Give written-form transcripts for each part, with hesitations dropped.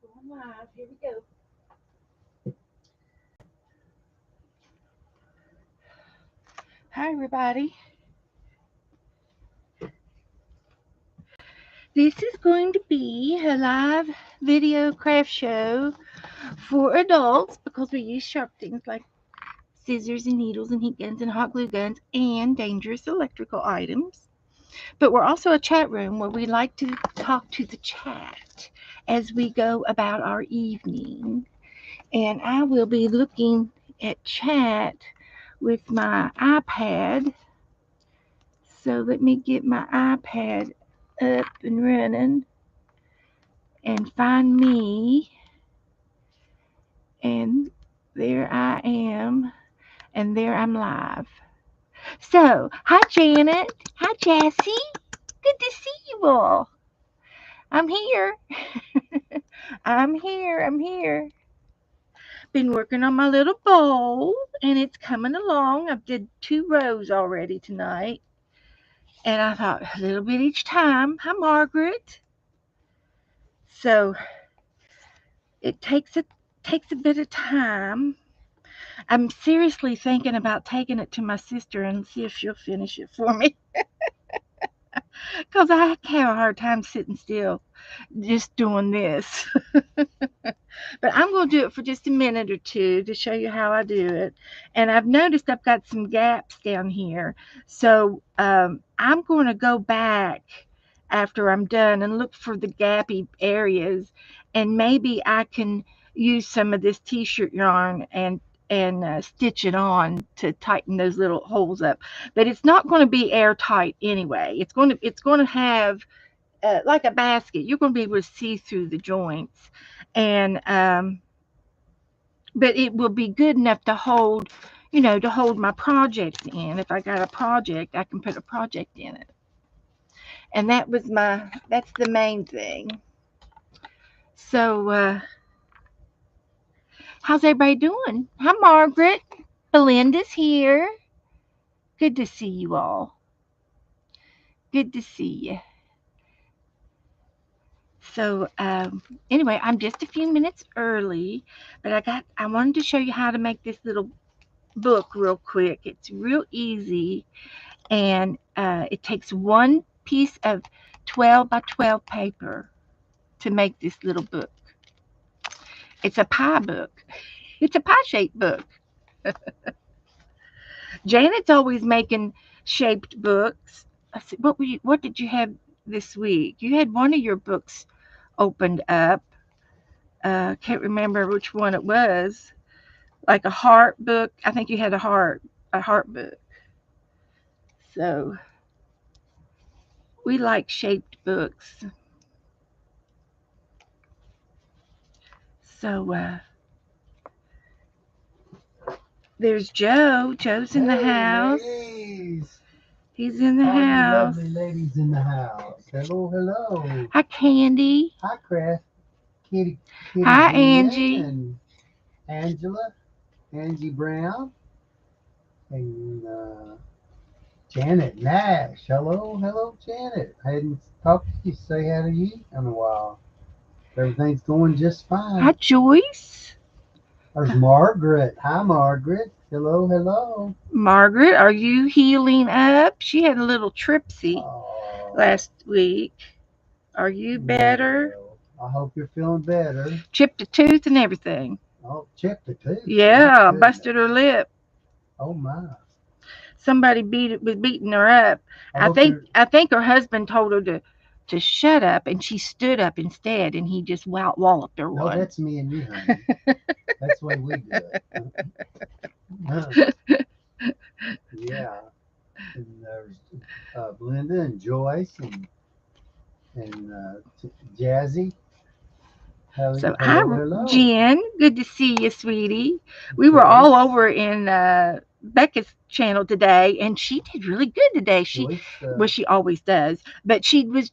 Going live. Here we go. Hi, everybody. This is going to be a live video craft show for adults because we use sharp things like scissors and needles and heat guns and hot glue guns and dangerous electrical items. But we're also a chat room where we like to talk to the chat as we go about our evening. And I will be looking at chat with my iPad. So let me get my iPad up and running and find me. And there I am. And there I'm live. So, hi Janet. Hi Jessie. Good to see you all. I'm here. I'm here. Been working on my little bowl and it's coming along. I've did 2 rows already tonight. And I thought a little bit each time. Hi Margaret. So it takes a bit of time. I'm seriously thinking about taking it to my sister and see if she'll finish it for me. Because I have a hard time sitting still just doing this. But I'm going to do it for just a minute or two to show you how I do it. And I've noticed I've got some gaps down here. So I'm going to go back after I'm done and look for the gappy areas. And maybe I can use some of this t-shirt yarn and stitch it on to tighten those little holes up. But it's not going to be airtight anyway. It's going to have like a basket. You're going to be able to see through the joints, and but it will be good enough to hold, to hold my projects in. If I got a project, I can put a project in it, and that's the main thing. So, how's everybody doing? Hi, Margaret. Belinda's here. Good to see you all. Good to see you. So anyway, I'm just a few minutes early, but I wanted to show you how to make this little book real quick. It's real easy, and it takes one piece of 12 by 12 paper to make this little book. It's a pie book. It's a pie shaped book. Janet's always making shaped books. I said, what did you have this week? You had one of your books opened up. Can't remember which one it was. Like a heart book. I think you had a heart book. So we like shaped books. So there's Joe. Joe's in the house. Ladies. He's in the All you house. lovely ladies in the house. Hello, hello. Hi, Candy. Hi, Craft. Kitty Hi, Jen Angie. and Angela, Angie Brown, and Janet Nash. Hello, hello, Janet. I hadn't talked to you, say hi to you in a while. Everything's going just Hi, fine. Joyce. There's Margaret. Hi, Margaret. Hello, hello. Margaret, are you healing up? She had a little tripsy Oh, last week. Are you better? well, I hope you're feeling better. Chipped a tooth and everything. Oh, chipped the tooth. My Yeah, busted her goodness. lip. Oh my. Somebody was beating her up. I I hope think you're. I think her husband told her to shut up, and she stood up instead, and he just walloped her No, one. that's me and you, honey. That's the way we do it. Yeah. And there's Belinda and Joyce and Jazzy. Hello, So hi, hello, hello. Jen. Good to see you, sweetie. We were all Joyce. over in Becca's channel today, and she did really good today. Joyce She always does, but she was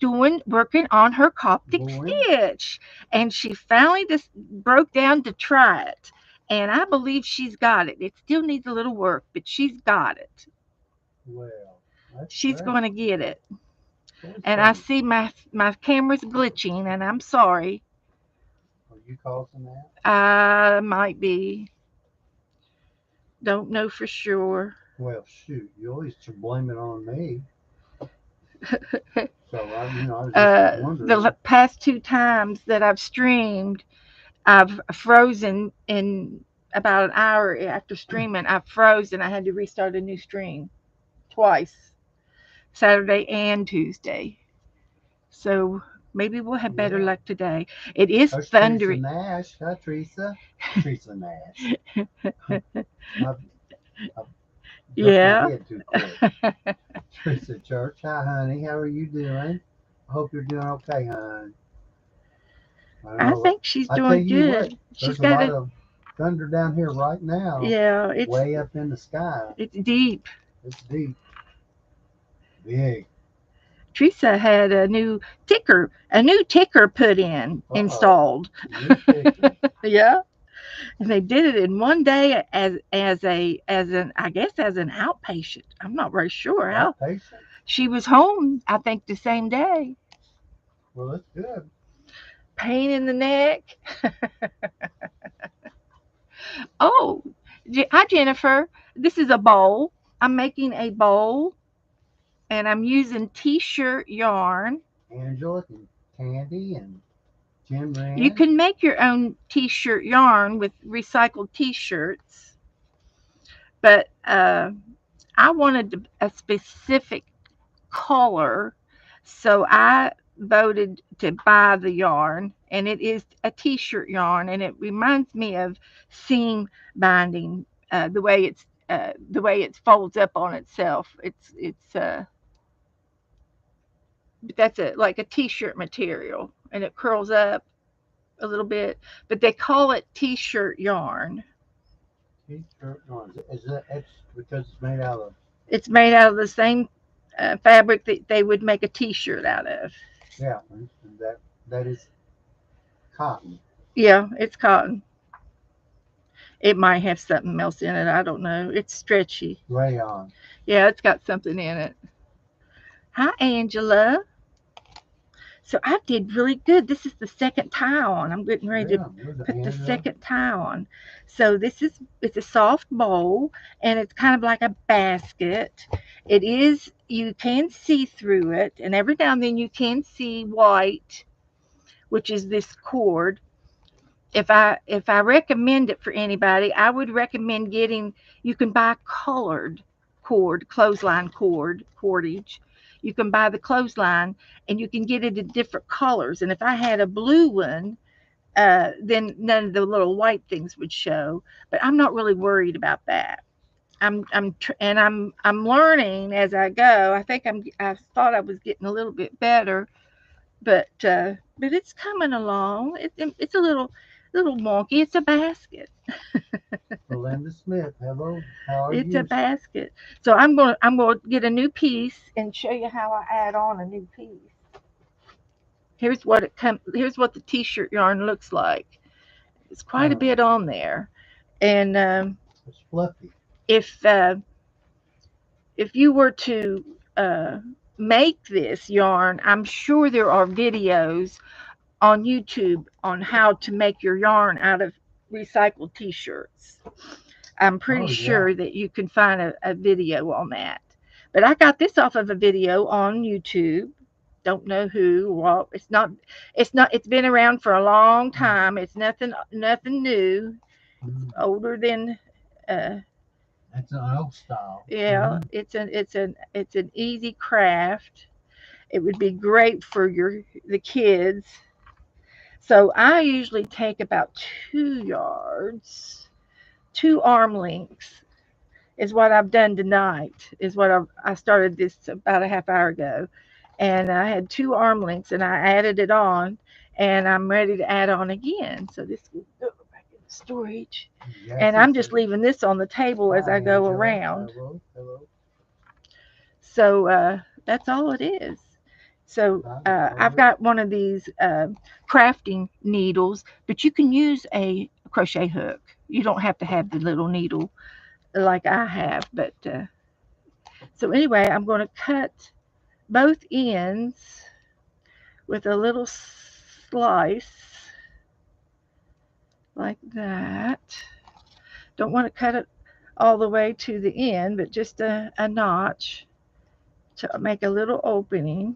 working on her Coptic Bowen. stitch, and she finally just broke down to try it. And I believe she's got it. It still needs a little work, but she's got it. Well, that's She's great. going to get it. Joyce And I doesn't. see my camera's glitching, and I'm sorry. Well, you causing that? I might be. Don't know for sure. Well, shoot, you always should blame it on me. So I was just The wondering. past two times that I've streamed, I've frozen in about an hour after streaming. I froze and I had to restart a new stream twice, Saturday and Tuesday. So maybe we'll have better Yeah. luck today. It is There's Teresa thundery. Nash. Hi, Teresa. Teresa Nash. I, I jumped Yeah. ahead too quick. Teresa Church. Hi, honey. How are you doing? I hope you're doing okay, hon. I don't I know. think she's I tell doing you what, good. She's there's a got lot a, of thunder down here right now, yeah, way up in the sky. it's deep. It's deep, big. Teresa had a new ticker put in, Uh-oh. installed. New ticker. Yeah. And they did it in one day as an I guess as an outpatient. I'm not very sure how. Outpatient? She was home, I think, the same day. Well, that's good. Pain in the neck. Oh, hi Jennifer. This is a bowl. I'm making a bowl, and I'm using t-shirt yarn. Angela and Candy and Jim You Rand. can make your own t-shirt yarn with recycled t-shirts, but I wanted a specific color, so I voted to buy the yarn, and it is a t-shirt yarn, and it reminds me of seam binding, the way it folds up on itself. That's a like a t-shirt material, and it curls up a little bit, but they call it t-shirt yarn. T-shirt ones. Is that it's because it's made out of? It's made out of the same fabric that they would make a t-shirt out of. Yeah, that is cotton. Yeah, it's cotton. It might have something else in it. I don't know. It's stretchy. Rayon. Yeah, it's got something in it. Hi, Angela. So I did really good. This is the second tie on. I'm getting ready to Yeah, there's put the Angela. second tie on. So it's a soft bowl, and it's kind of like a basket. It is, you can see through it, and every now and then you can see white, which is this cord. If I recommend it for anybody, I would recommend getting, you can buy colored clothesline cordage. You can buy the clothesline, and you can get it in different colors. And if I had a blue one, then none of the little white things would show. But I'm not really worried about that. I'm learning as I go. I thought I was getting a little bit better, but it's coming along. It's a little wonky. It's a basket. Belinda Smith. Hello. How are It's a you? basket. So I'm going to get a new piece and show you how I add on a new piece. Here's what the t-shirt yarn looks like. It's quite a Oh, bit on there. And it's fluffy. if uh, if you were to make this yarn, I'm sure there are videos on YouTube on how to make your yarn out of recycled t-shirts. I'm pretty Oh yeah. sure that you can find a video on that. But I got this off of a video on YouTube. Don't know who. Well, it's been around for a long Mm, time. It's nothing new. It's mm. older than It's an old style. yeah, Hmm. it's an easy craft. It would be great for the kids. So I usually take about 2 yards, 2 arm lengths is what I've done tonight. Is what I started this about a half hour ago, and I had 2 arm lengths, and I added it on, and I'm ready to add on again. So this will go back in the storage, and Jesse I'm just says, leaving this on the table as "Hi I go Angela. around. Hello. Hello. So that's all it is. So Hi I've Violet. got one of these crafting needles, but you can use a crochet hook. You don't have to have the little needle like I have. But so anyway, I'm going to cut both ends with a little slice. like that. Don't want to cut it all the way to the end, but just a notch to make a little opening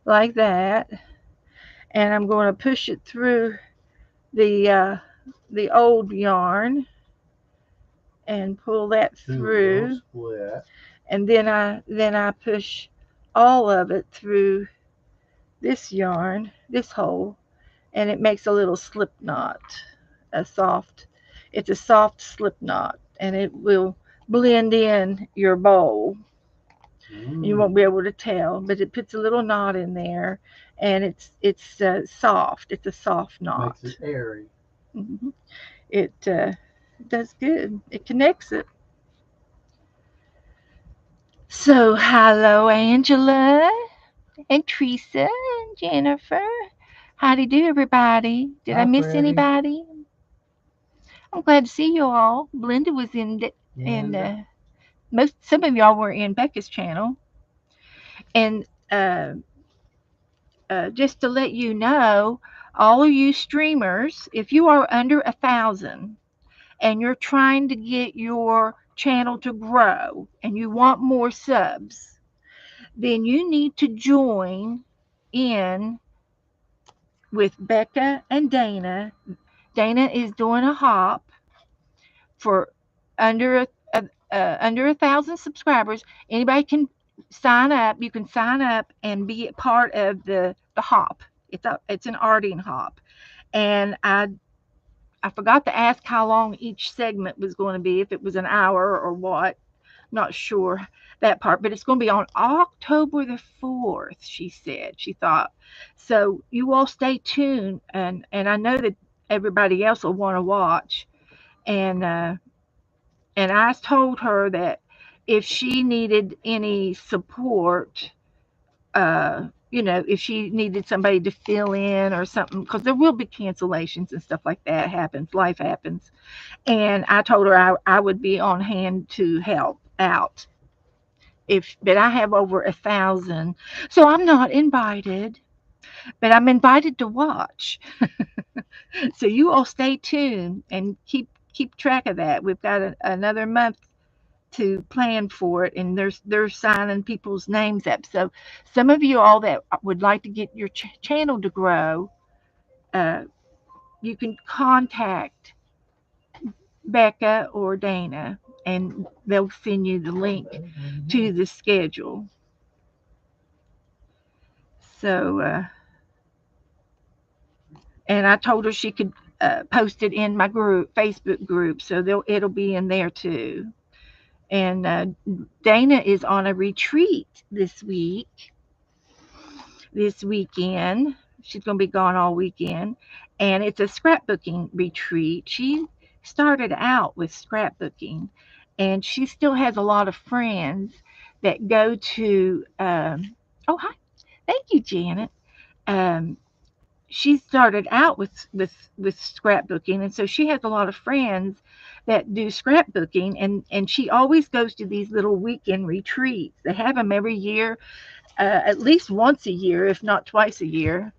like that. And I'm going to push it through the uh, the old yarn and pull that Do a little through, split. and then I push all of it through this yarn, this hole, and it makes a little slip knot, a soft. It's a soft slip knot, and it will blend in your bowl. You won't be Mm. able to tell, but it puts a little knot in there, and it's soft. It's a soft knot. Makes it airy. Hmm. It does good. It connects it. So hello, Angela and Teresa and Jennifer. How do you do, everybody? Did I Hi, miss Freddie. anybody? I'm glad to see you all. Belinda was in And most. Some of y'all were in Becca's channel, and uh, just to let you know, all of you streamers, if you are under 1,000 and you're trying to get your channel to grow and you want more subs, then you need to join in with Becca and Dana. Dana is doing a hop for under under 1,000 subscribers. Anybody can sign up. You can sign up and be a part of the hop. It's an arting hop, and I forgot to ask how long each segment was going to be, if it was an hour or what. Not sure that part, but it's going to be on October the 4th, she said. She thought. So you all stay tuned, and I know that everybody else will want to watch. And and I told her that if she needed any support, if she needed somebody to fill in or something, because there will be cancellations and stuff like that happens. Life happens. And I told her I would be on hand to help out. But I have over 1,000, so I'm not invited, but I'm invited to watch. So you all stay tuned and keep track of that. We've got another month to plan for it, and they're signing people's names up. So some of you all that would like to get your channel to grow, uh, you can contact Becca or Dana, and they'll send you the link okay, what do you to have? the schedule. So and I told her she could post it in my group, Facebook group, so it'll be in there too. And Dana is on a retreat this weekend. She's going to be gone all weekend, and it's a scrapbooking retreat. She started out with scrapbooking, and she still has a lot of friends that go to. Oh, hi, thank you, Janet. Um, she started out with scrapbooking, and so she has a lot of friends that do scrapbooking, and she always goes to these little weekend retreats. They have them every year, at least once a year, if not twice a year.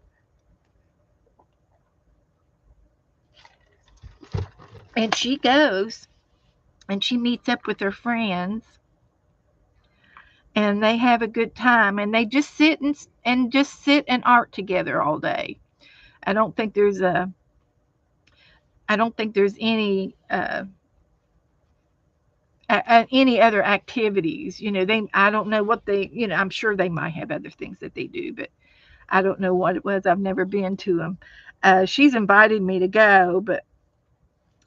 And she goes and she meets up with her friends, and they have a good time, and they just sit and art together all day. I don't think there's a I don't think there's any other activities. They I don't know what they. I'm sure they might have other things that they do, but I don't know what it was. I've never been to them. She's invited me to go, but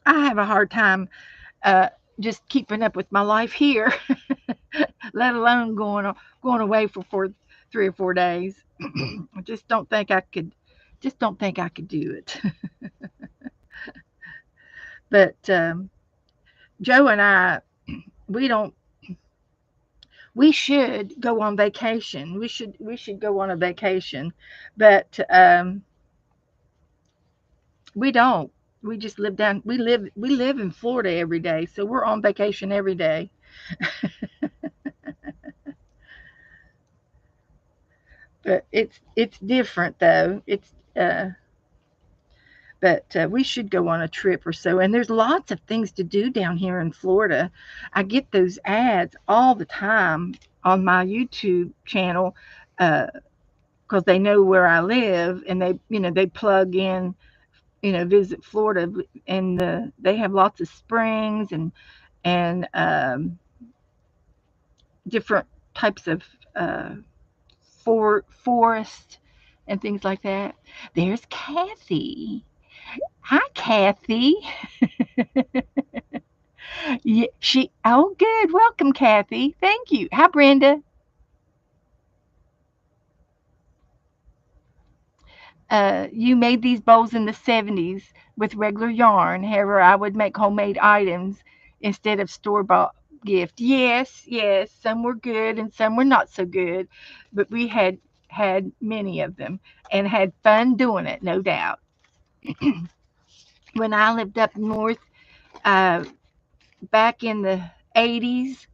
I have a hard time uh, just keeping up with my life here, let alone going away for 3 or 4 days. I just don't think I could. Just don't think I could do it. But Joe and I, we don't. We should go on vacation. We should go on a vacation, but we don't. We just live down. We live in Florida every day, so we're on vacation every day. But it's different though. Uh, But we should go on a trip or so. And there's lots of things to do down here in Florida. I get those ads all the time on my YouTube channel because they know where I live, and they plug in, visit Florida, and they have lots of springs and different types of uh, forest and things like that. There's Kathy. Hi, Kathy. Yeah, oh, good. Welcome, Kathy. Thank you. Hi, Brenda. You made these bowls in the 70s with regular yarn. However, I would make homemade items instead of store bought gift. Yes, yes. Some were good and some were not so good, but we had many of them and had fun doing it, no doubt. When I lived up north, uh, back in the 80s,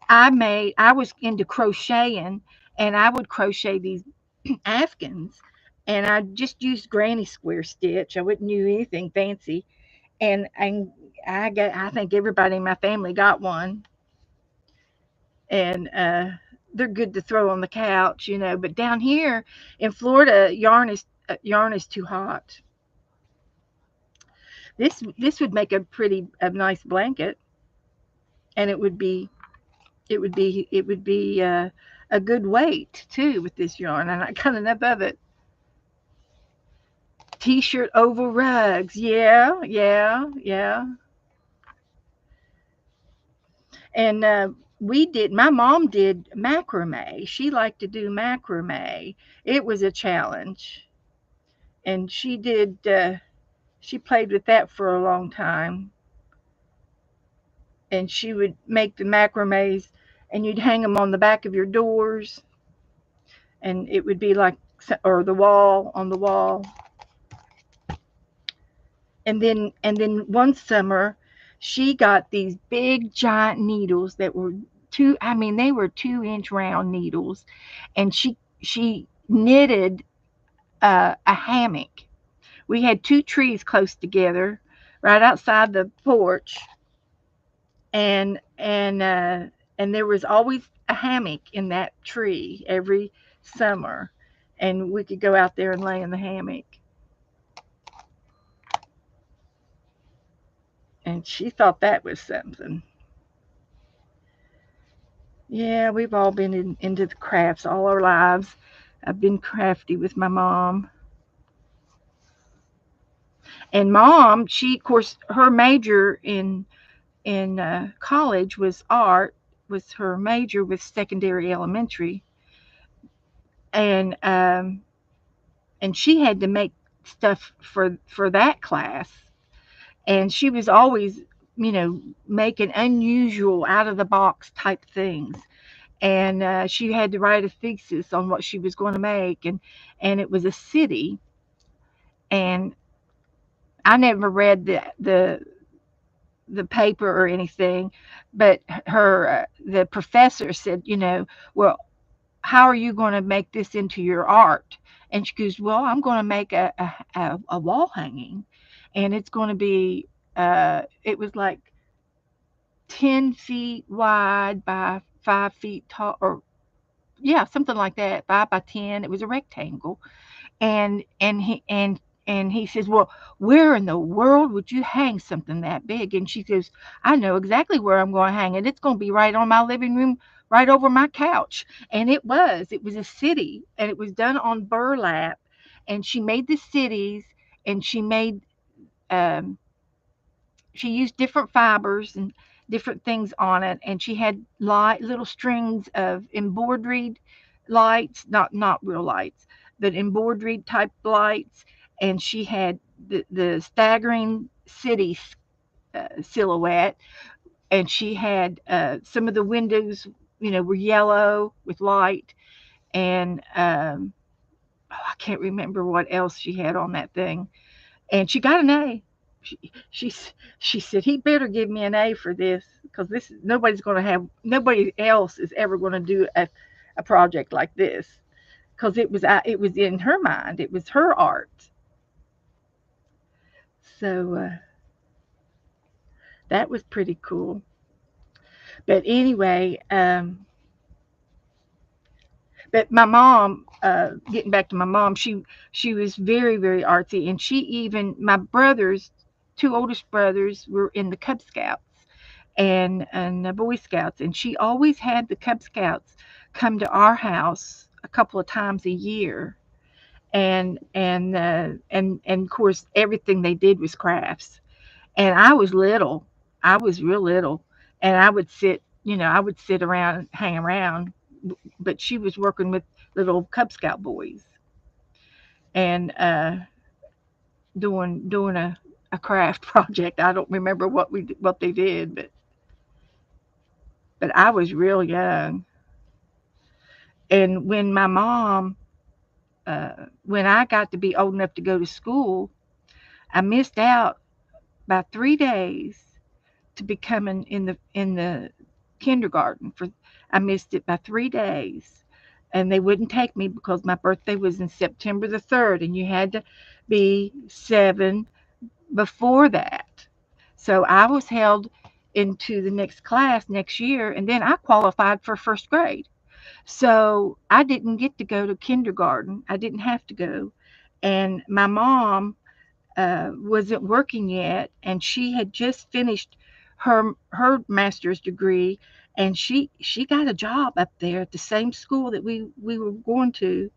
I was into crocheting, and I would crochet these Afghans, and I just used granny square stitch. I wouldn't use anything fancy, and I think everybody in my family got one, and they're good to throw on the couch, But down here in Florida, yarn is too hot. This would make a nice blanket, and it would be a good weight too with this yarn, and I got enough of it. T-shirt over rugs, yeah, yeah, yeah. And my mom did macrame. She liked to do macrame. It was a challenge, and she played with that for a long time. And she would make the macrames, and you'd hang them on the back of your doors, and it would be like, or on the wall. And then one summer, she got these big giant needles that were they were 2-inch round needles, and she knitted a hammock. We had two trees close together right outside the porch, and there was always a hammock in that tree every summer, and we could go out there and lay in the hammock. And she thought that was something. Yeah, we've all been into the crafts all our lives. I've been crafty with my mom. And mom, she, of course, her major in college was art, was her major with secondary elementary, and she had to make stuff for that class, and she was always, making unusual, out of the box type things. And she had to write a thesis on what she was going to make, and it was a city. And I never read the paper or anything, but the professor said, well, how are you going to make this into your art? And she goes, well, I'm going to make a wall hanging, and it's going to be it was like 10 feet wide by 5 feet tall, or yeah, something like that, 5 by 10. It was a rectangle, and he says, well, where in the world would you hang something that big? And she says, I know exactly where I'm going to hang it. It's going to be right on my living room, right over my couch. And it was a city, and it was done on burlap, and she made the cities, and um, she used different fibers and different things on it, and she had little strings of embroidered lights, not real lights, but embroidered type lights. And she had the staggering city silhouette, and she had some of the windows, were yellow with light, and I can't remember what else she had on that thing. And she got an A. She she said, he better give me an A for this, because nobody else is ever going to do a project like this, because it was in her mind, it was her art. So that was pretty cool. But anyway, but my mom, getting back to my mom, she was very very artsy, and she even my brothers, two oldest brothers, were in the Cub Scouts and the Boy Scouts, and she always had the Cub Scouts come to our house a couple of times a year, and of course everything they did was crafts, and I was little, I was real little, and I would sit around and hang around, but she was working with little Cub Scout boys and doing a craft project. I don't remember what they did, but I was real young. And when I got to be old enough to go to school, I missed out by 3 days to becoming in the kindergarten. For I missed it by 3 days, and they wouldn't take me because my birthday was in September the 3rd, and you had to be 7 before that. So I was held into the next class next year, and then I qualified for first grade. So I didn't get to go to kindergarten. I didn't have to go. And my mom wasn't working yet, and she had just finished her master's degree, and she got a job up there at the same school that we were going to,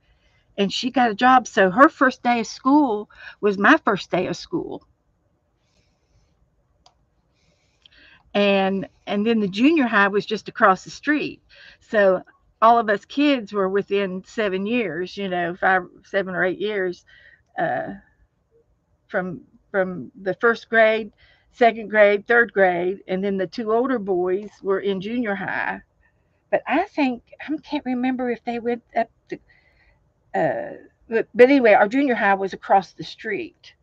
and she got a job. So her first day of school was my first day of school, and then the junior high was just across the street. So all of us kids were within 7 years, 5, 7 or 8 years, uh, from the first grade, second grade, third grade, and then the two older boys were in junior high. But I can't remember if they went up to. But anyway, our junior high was across the street,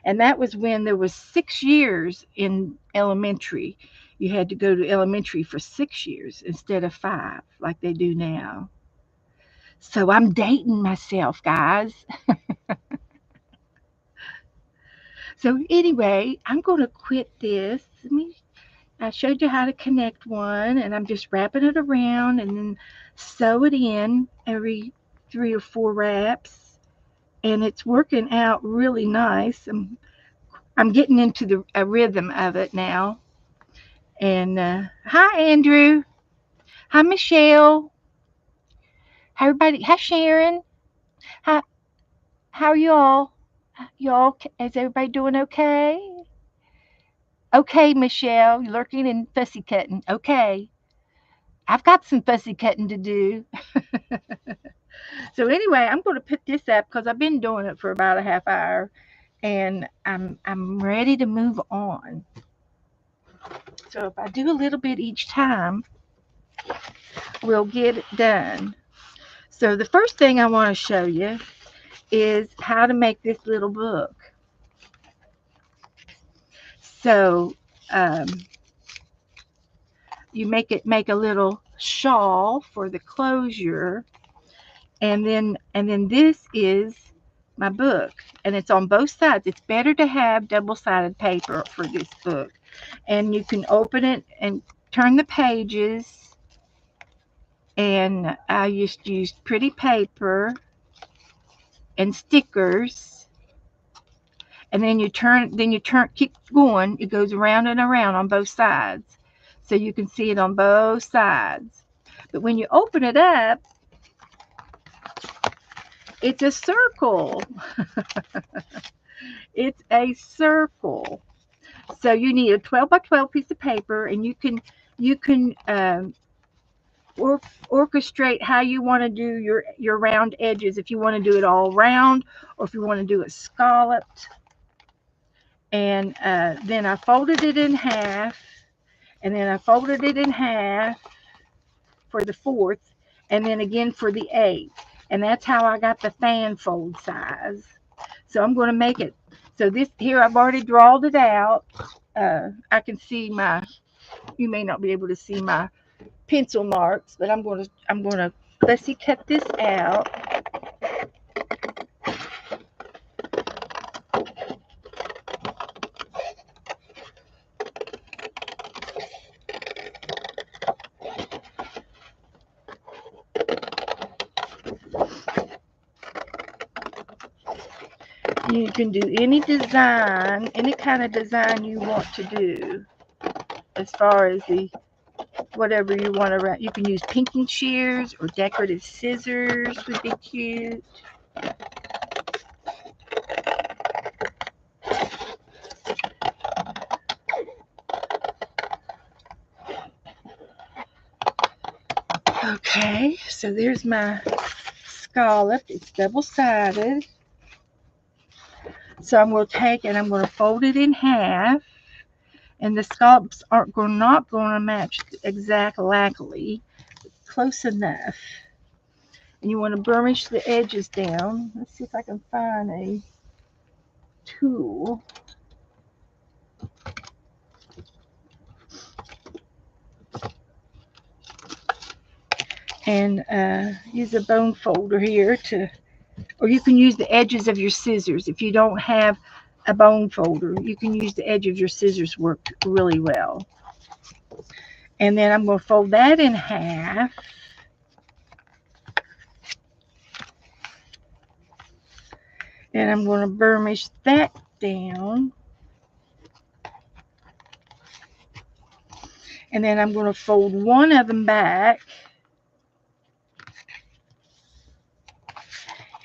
and that was when there was 6 years in elementary. You had to go to elementary for 6 years instead of 5, like they do now. So I'm dating myself, guys. So anyway, I'm going to quit this. I showed you how to connect one, and I'm just wrapping it around and then sew it in every 3 or 4 wraps, and it's working out really nice. I'm getting into the a rhythm of it now. And hi, Andrew. Hi, Michelle. Hi, everybody. Hi, Sharon. Hi, how are y'all? Y'all, is everybody doing okay? Okay, Michelle, you're lurking and fussy cutting. Okay. I've got some fussy cutting to do. So anyway, I'm going to put this up because I've been doing it for about a half hour, and I'm ready to move on. So if I do a little bit each time, we'll get it done. So the first thing I want to show you is how to make this little book. So um, you make a little shawl for the closure, and then this is my book, and it's on both sides. It's better to have double-sided paper for this book, and you can open it and turn the pages. And I just used pretty paper and stickers, and then you turn, keep going. It goes around and around on both sides, so you can see it on both sides. But when you open it up, it's a circle. It's a circle. So you need a 12 by 12 piece of paper, and you can or, orchestrate how you want to do your round edges. If you want to do it all round, or if you want to do it scalloped. And then I folded it in half, and then I folded it in half for the fourth, and then again for the eighth. And that's how I got the fan fold size. So I'm going to make it. So this here, I've already drawed it out. I can see you may not be able to see my pencil marks, but I'm going to let's see, cut this out. You can do any design, any kind of design you want to do, as far as the whatever you want to wrap. You can use pinking shears or decorative scissors would be cute. Okay, so there's my scallop. It's double-sided. So I'm going to take and I'm going to fold it in half. And the scallops not going to match exactly, close enough. And you want to burnish the edges down. Let's see if I can find a tool. And use a bone folder here or you can use the edges of your scissors. If you don't have a bone folder, you can use the edge of your scissors, work really well. And then I'm going to fold that in half. And I'm going to burnish that down. And then I'm going to fold one of them back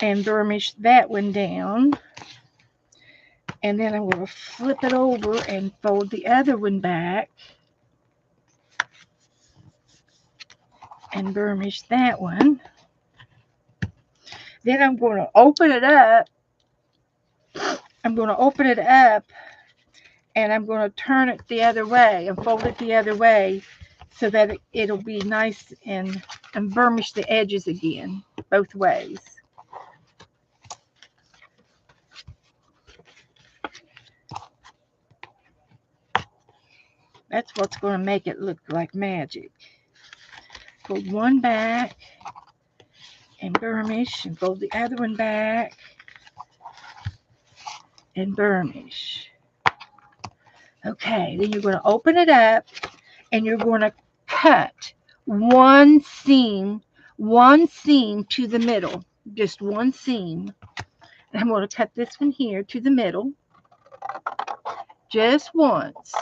and burnish that one down. And then I'm going to flip it over and fold the other one back and burnish that one. Then I'm going to open it up. I'm going to open it up and I'm going to turn it the other way and fold it the other way so that it'll be nice and burnish the edges again, both ways. That's what's going to make it look like magic. Fold one back and burnish, and fold the other one back and burnish. Okay, then you're going to open it up and you're going to cut one seam to the middle, just one seam. And I'm going to cut this one here to the middle, just once.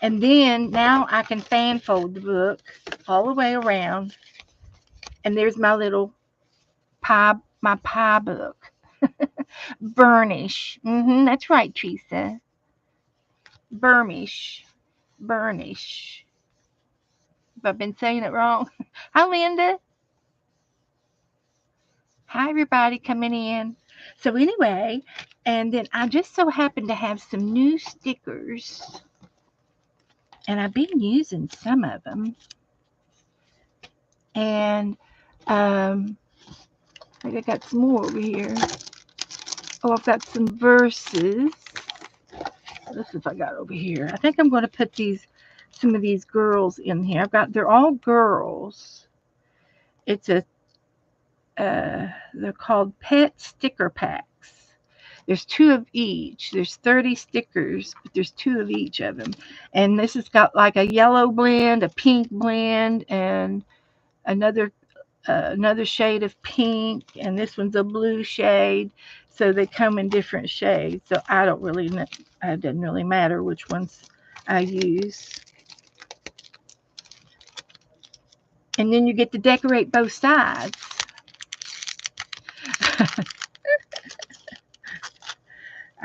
And then now I can fan fold the book all the way around. And there's my little pie book. Burnish. That's right, Teresa. Burnish. If I've been saying it wrong. Hi, Linda. Hi, everybody coming in. So anyway, and then I just so happen to have some new stickers. And I've been using some of them. And I think I got some more over here. Oh, I've got some verses. Let's see if I got over here. I think I'm going to put some of these girls in here. They're all girls. It's they're called pet sticker packs. There's 2 of each. There's 30 stickers, but there's 2 of each of them. And this has got like a yellow blend, a pink blend, and another shade of pink, and this one's a blue shade. So they come in different shades. So I don't really know. It doesn't really matter which ones I use. And then you get to decorate both sides.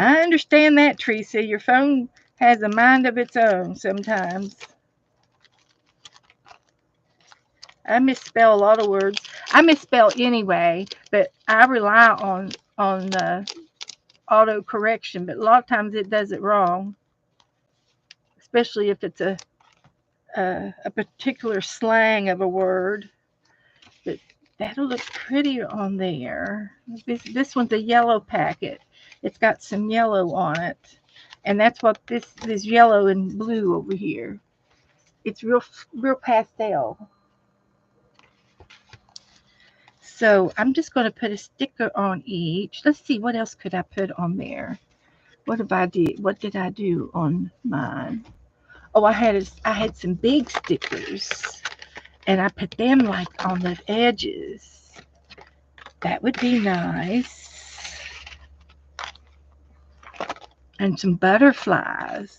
I understand that, Teresa. Your phone has a mind of its own sometimes. I misspell a lot of words. I misspell anyway, but I rely on auto correction. But a lot of times it does it wrong, especially if it's a particular slang of a word. But that'll look prettier on there. This one's a yellow packet. It's got some yellow on it, and that's what this yellow and blue over here. It's real pastel. So I'm just going to put a sticker on each. Let's see, what else could I put on there? What did I do on mine? Oh, I had some big stickers, and I put them like on the edges. That would be nice. and some butterflies.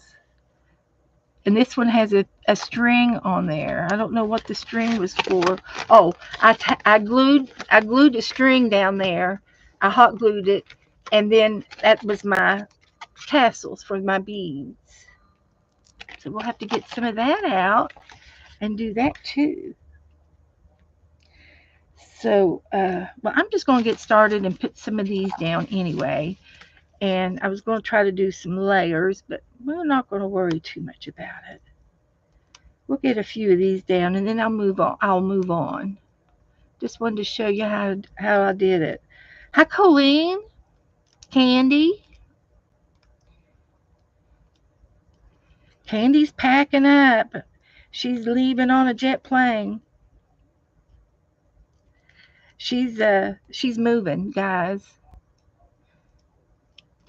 And this one has a string on there. I don't know what the string was for. Oh, I glued a string down there. I hot glued it, and then that was my tassels for my beads. So we'll have to get some of that out and do that too. So, well, I'm just going to get started and put some of these down anyway. And I was going to try to do some layers, but we're not going to worry too much about it. We'll get a few of these down, and then I'll move on. Just wanted to show you how I did it. Hi, Colleen, Candy. Candy's packing up. She's leaving on a jet plane. She's moving, guys.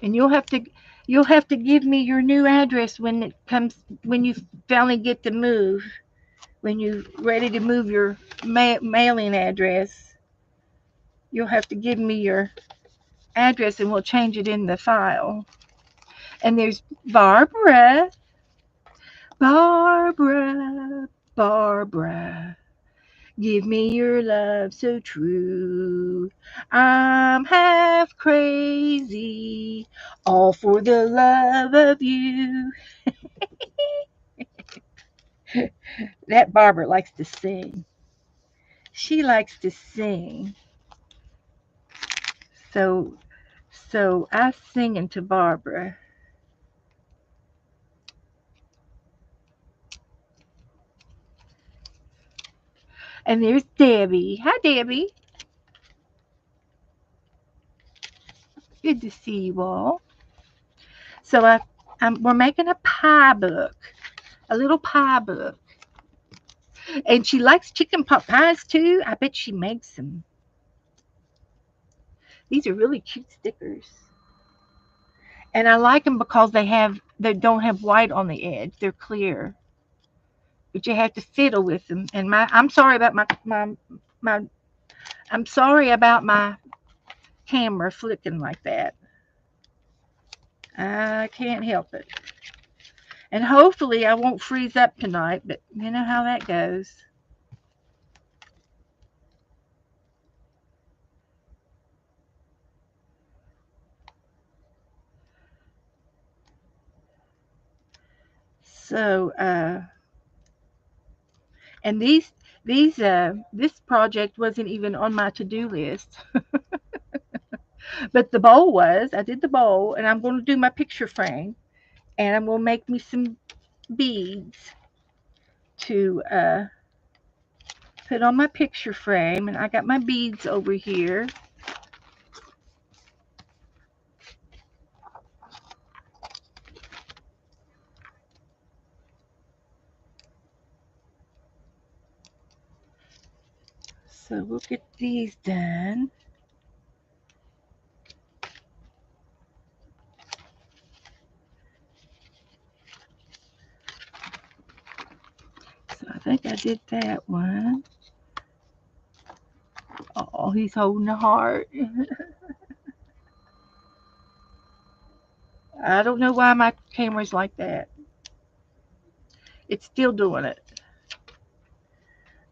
And you'll have to give me your new address when you finally get to move. When you're ready to move your mailing address, you'll have to give me your address and we'll change it in the file. And there's Barbara. Barbara, Barbara, give me your love so true. I'm half crazy, all for the love of you. That Barbara likes to sing. She likes to sing. So I singing to Barbara. And there's Debbie. Hi, Debbie. Good to see you all. So we're making a pie book, a little pie book. And she likes chicken pot pies too. I bet she makes them. These are really cute stickers. And I like them because they don't have white on the edge. They're clear. But you have to fiddle with them. And I'm sorry about my I'm sorry about my camera flicking like that. I can't help it. And hopefully I won't freeze up tonight, but you know how that goes. So and this project wasn't even on my to-do list. But the bowl was. I did the bowl, and I'm going to do my picture frame, and I'm going to make me some beads to put on my picture frame. And I got my beads over here. So we'll get these done. So I think I did that one. Oh, he's holding a heart. I don't know why my camera's like that. It's still doing it.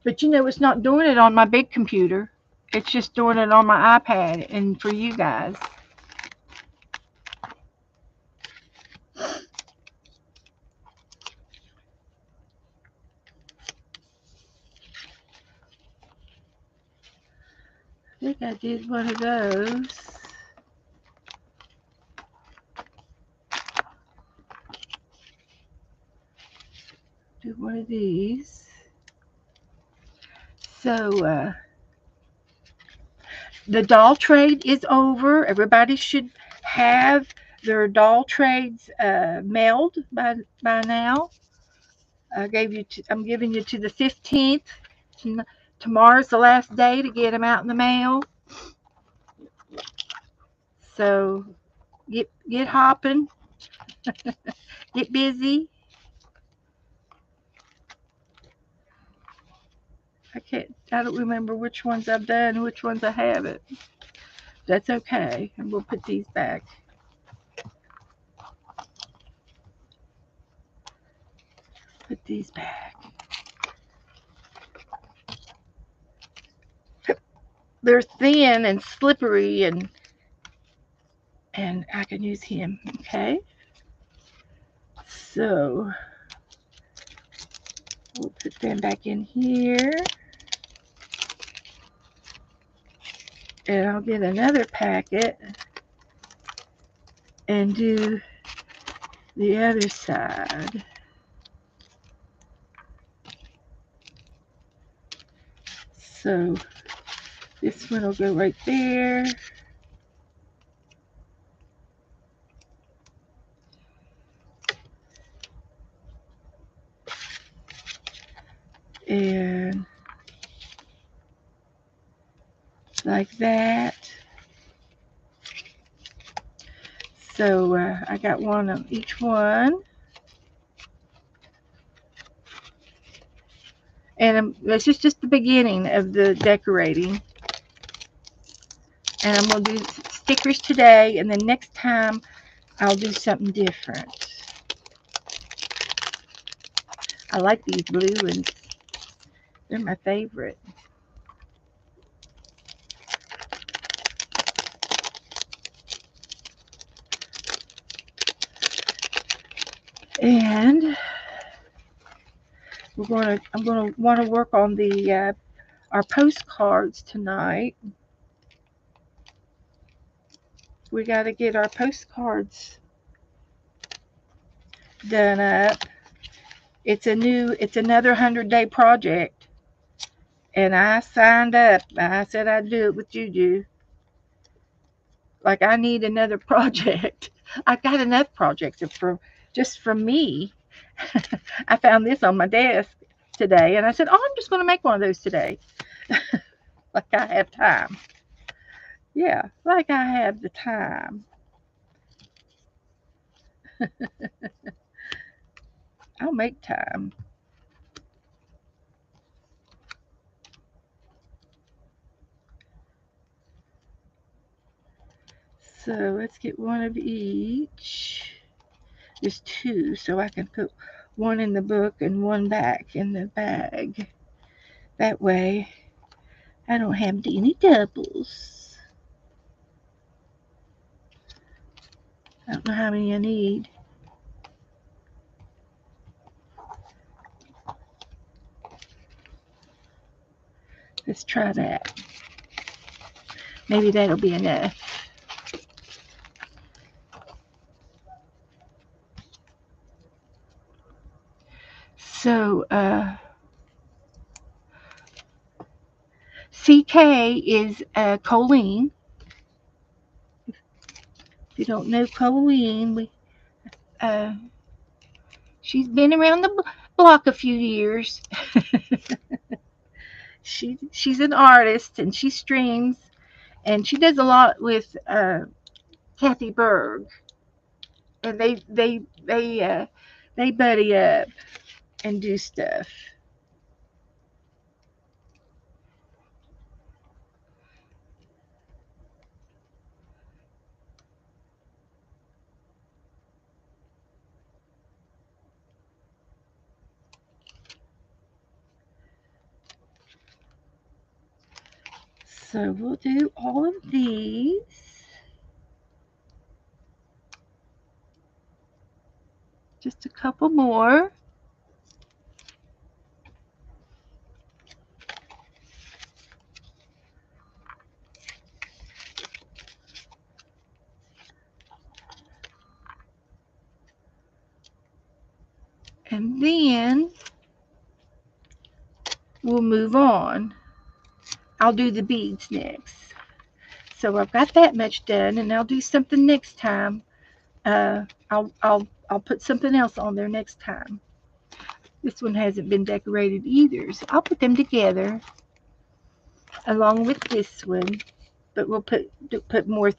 But you know, it's not doing it on my big computer. It's just doing it on my iPad and for you guys. I think I did one of those. Do one of these. So the doll trade is over. Everybody should have their doll trades mailed by now. I'm giving you to the 15th. Tomorrow's the last day to get them out in the mail. So get hopping, get busy. I don't remember which ones I've done, which ones I haven't. That's okay. And we'll put these back. these back. They're thin and slippery, and I can use him. Okay, so we'll put them back in here, and I'll get another packet and do the other side. So this one will go right there. And like that. So I got one on each one. And this is just the beginning of the decorating. And I'm going to do stickers today, and then next time I'll do something different. I like these blue ones. They're my favorite. And I'm gonna want to work on the our postcards tonight. We got to get our postcards done up. It's another 100-day project, and I signed up. I said I'd do it with Juju. Like, I need another project. I got enough projects just from me. I found this on my desk today, and I said, "Oh, I'm just going to make one of those today." Like I have time. Yeah, like I have the time. I'll make time. So let's get one of each. There's two, so I can put one in the book and one back in the bag. That way, I don't have any doubles. I don't know how many I need. Let's try that. Maybe that'll be enough. So, CK is Colleen. If you don't know Colleen, uh, she's been around the block a few years. She's an artist, and she streams, and she does a lot with Kathy Berg, and they buddy up and do stuff. So we'll do all of these. Just a couple more. And then we'll move on. I'll do the beads next. So I've got that much done, and I'll do something next time. I'll put something else on there next time. This one hasn't been decorated either, so I'll put them together along with this one. But we'll put more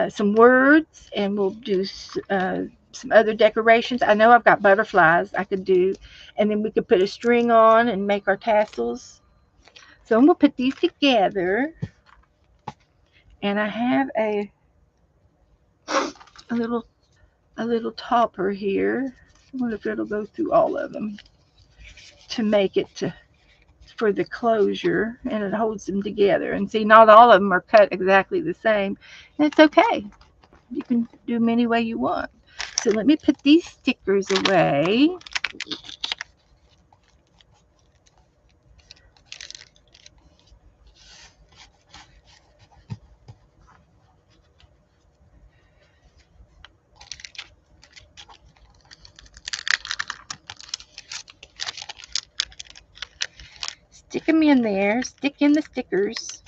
some words, and we'll do some other decorations. I know I've got butterflies I could do, and then we could put a string on and make our tassels. So I'm gonna put these together, and I have a little a little topper here. I wonder if it'll go through all of them. to make it to for the closure, and it holds them together. And see, not all of them are cut exactly the same, and it's okay. You can do them any way you want. So let me put these stickers away. Stick them in there. Stick in the stickers.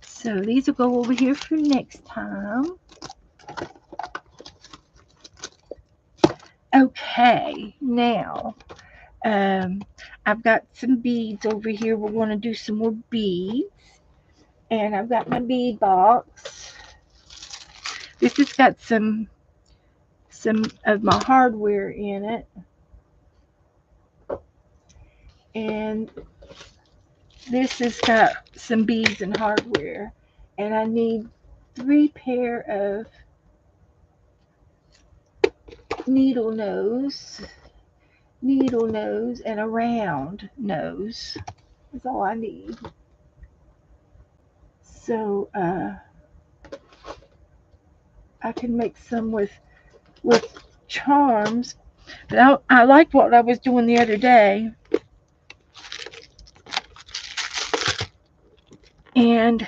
So these will go over here for next time. Okay, now I've got some beads over here. We're going to do some more beads. And I've got my bead box. This has got some of my hardware in it. And this has got some beads and hardware. And I need 3 pair of needle nose, and a round nose. That's all I need. So I can make some with charms. But I liked what I was doing the other day. And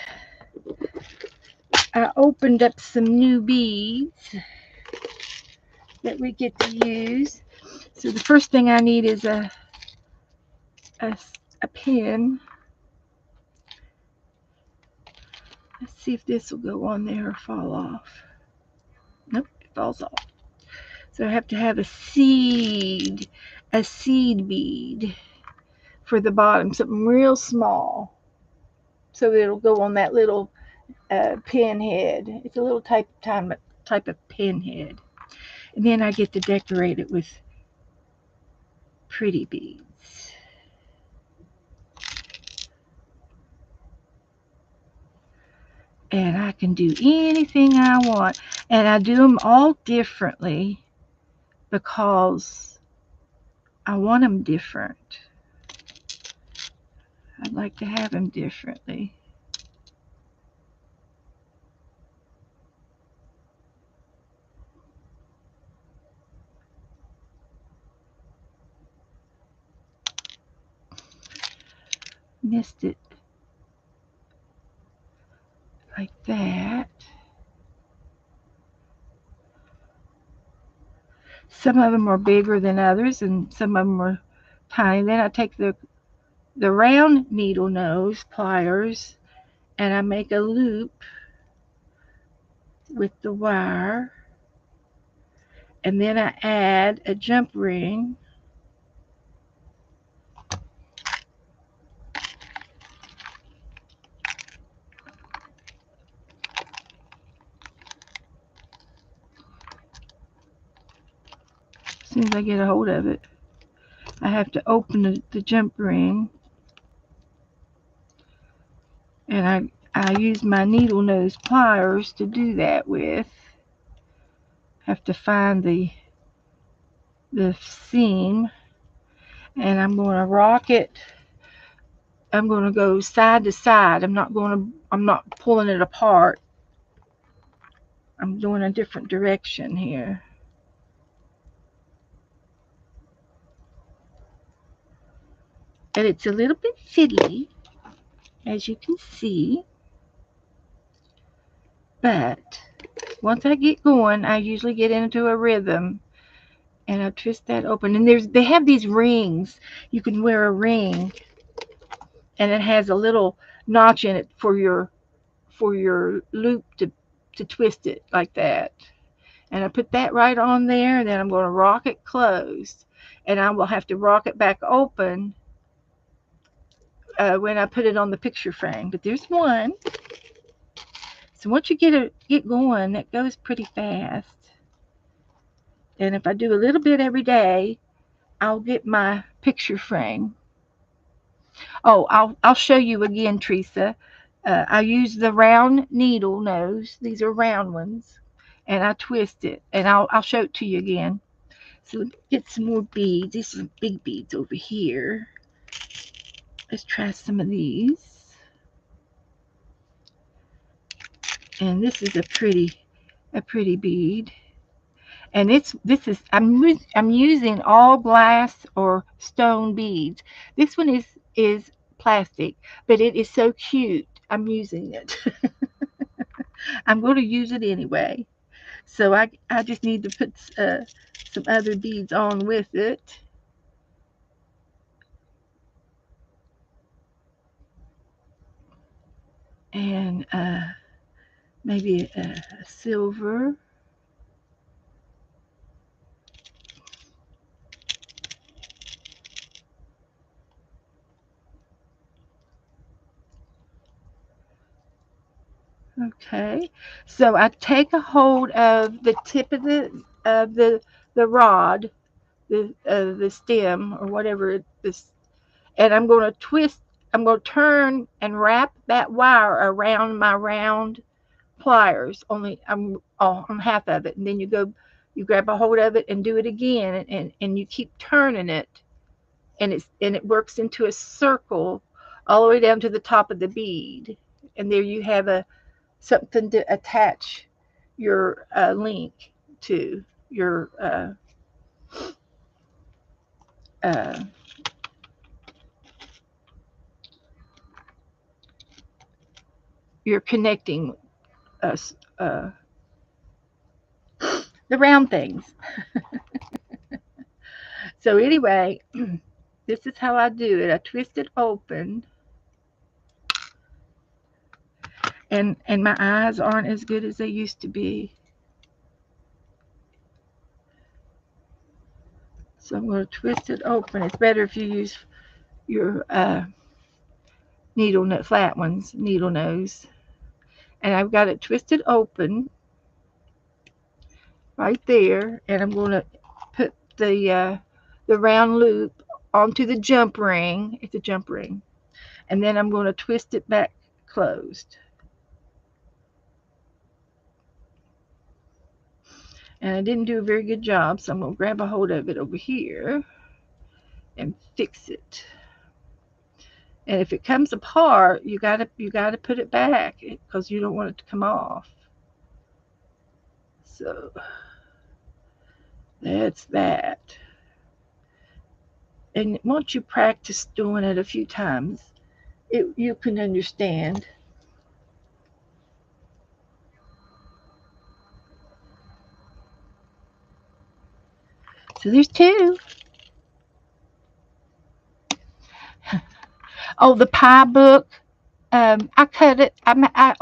I opened up some new beads that we get to use. So the first thing I need is a pin. Let's see if this will go on there or fall off. Nope, it falls off. So I have to have a seed bead for the bottom, something real small, so that it'll go on that little pin head. It's a little type of pin head. And then I get to decorate it with pretty beads. And I can do anything I want. And I do them all differently because I want them different. I'd like to have them differently. Missed it. Like that. Some of them are bigger than others, and some of them are tiny. Then I take the round needle nose pliers and I make a loop with the wire, and then I add a jump ring. As soon as I get a hold of it, I have to open the jump ring, and I use my needle nose pliers to do that with. Have to find the seam, and I'm going to rock it. I'm going to go side to side. I'm not pulling it apart. I'm doing a different direction here. And it's a little bit fiddly, as you can see. But once I get going, I usually get into a rhythm, and I twist that open. And they have these rings. You can wear a ring, and it has a little notch in it for your loop to twist it like that. And I put that right on there, and then I'm going to rock it closed, and I will have to rock it back open when I put it on the picture frame. But there's one. So once you get going, that goes pretty fast. And if I do a little bit every day, I'll get my picture frame. Oh, I'll show you again, Teresa. I use the round needle nose. These are round ones, and I twist it, and I'll show it to you again. So let's get some more beads. These are some big beads over here. Let's try some of these. And this is a pretty bead. And I'm using all glass or stone beads. This one is plastic, but it is so cute. I'm using it. I'm going to use it anyway. So I just need to put some other beads on with it. And maybe a silver. Okay. So I take a hold of the tip of the rod, the stem or whatever this, and I'm going to twist. I'm going to turn and wrap that wire around my round pliers. Only I'm on half of it, and then you grab a hold of it and do it again, and you keep turning it, and it works into a circle all the way down to the top of the bead, and there you have a something to attach your link to uh, your connecting us the round things. So anyway, this is how I do it. I twist it open, and my eyes aren't as good as they used to be. So I'm going to twist it open. It's better if you use your flat ones, needle nose. And I've got it twisted open right there, and I'm going to put the round loop onto the jump ring. It's a jump ring, and then I'm going to twist it back closed. And I didn't do a very good job, so I'm going to grab a hold of it over here and fix it. And if it comes apart, you gotta put it back because you don't want it to come off. So that's that. And once you practice doing it a few times, you can understand. So there's two. Oh, the pie book. I cut it. I